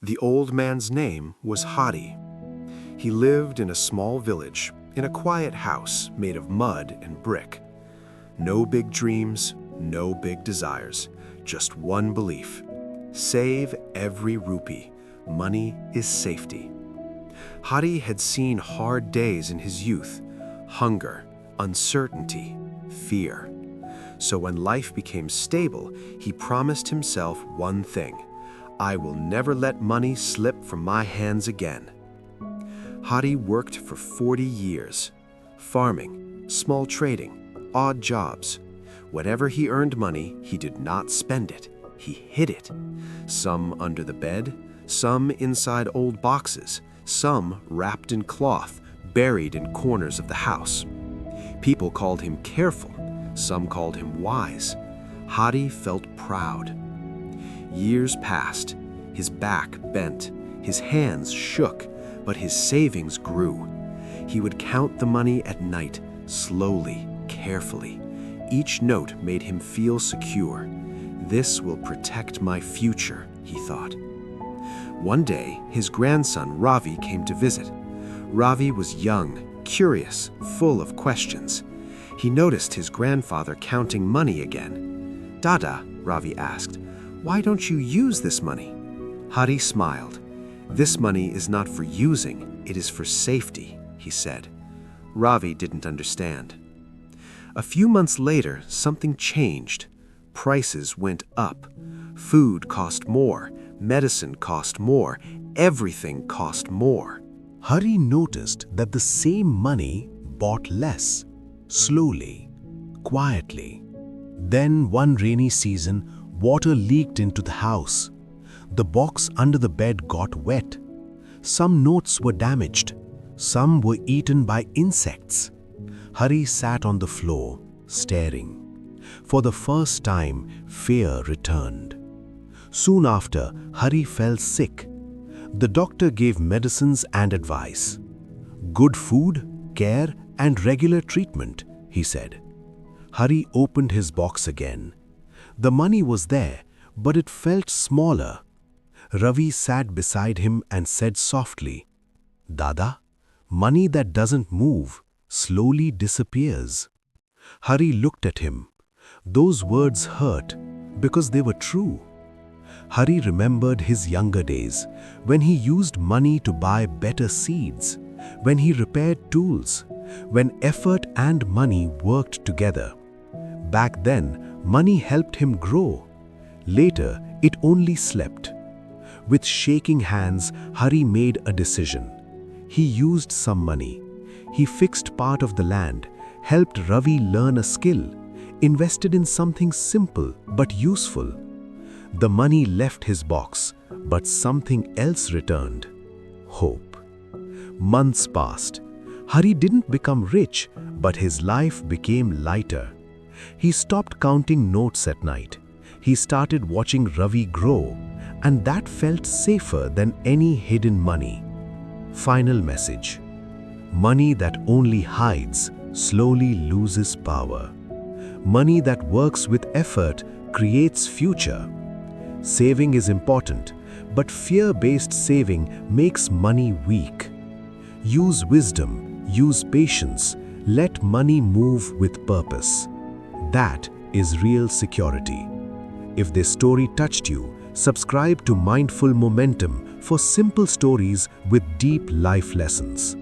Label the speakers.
Speaker 1: The old man's name was Hadi. He lived in a small village, in a quiet house made of mud and brick. No big dreams, no big desires, just one belief. Save every rupee. Money is safety. Hadi had seen hard days in his youth, hunger, uncertainty, fear. So when life became stable, he promised himself one thing: I will never let money slip from my hands again. Hadi worked for 40 years. Farming, small trading, odd jobs. Whenever he earned money, he did not spend it. He hid it. Some under the bed, some inside old boxes, some wrapped in cloth, buried in corners of the house. People called him careful. Some called him wise. Hadi felt proud. Years passed. His back bent. His hands shook, but his savings grew. He would count the money at night, slowly, carefully. Each note made him feel secure. This will protect my future, he thought. One day, his grandson Ravi came to visit. Ravi was young, curious, full of questions. He noticed his grandfather counting money again. "Dada," Ravi asked, "why don't you use this money?" Hadi smiled. "This money is not for using, it is for safety," he said. Ravi didn't understand. A few months later, something changed. Prices went up. Food cost more, medicine cost more, everything cost more.
Speaker 2: Hari noticed that the same money bought less, slowly, quietly. Then one rainy season, water leaked into the house. The box under the bed got wet. Some notes were damaged. Some were eaten by insects. Hari sat on the floor, staring. For the first time, fear returned. Soon after, Hari fell sick. The doctor gave medicines and advice. Good food, care, and regular treatment, he said. Hari opened his box again. The money was there, but it felt smaller. Ravi sat beside him and said softly, "Dada, money that doesn't move slowly disappears." Hari looked at him. Those words hurt because they were true. Hari remembered his younger days, when he used money to buy better seeds, when he repaired tools, when effort and money worked together. Back then, money helped him grow. Later, it only slept. With shaking hands, Hari made a decision. He used some money. He fixed part of the land, helped Ravi learn a skill, invested in something simple but useful. The money left his box, but something else returned: hope. Months passed. Hari didn't become rich, but his life became lighter. He stopped counting notes at night. He started watching Ravi grow, and that felt safer than any hidden money. Final message: money that only hides slowly loses power. Money that works with effort creates future. Saving is important, but fear-based saving makes money weak. Use wisdom, use patience, let money move with purpose. That is real security. If this story touched you, subscribe to Mindful Momentum for simple stories with deep life lessons.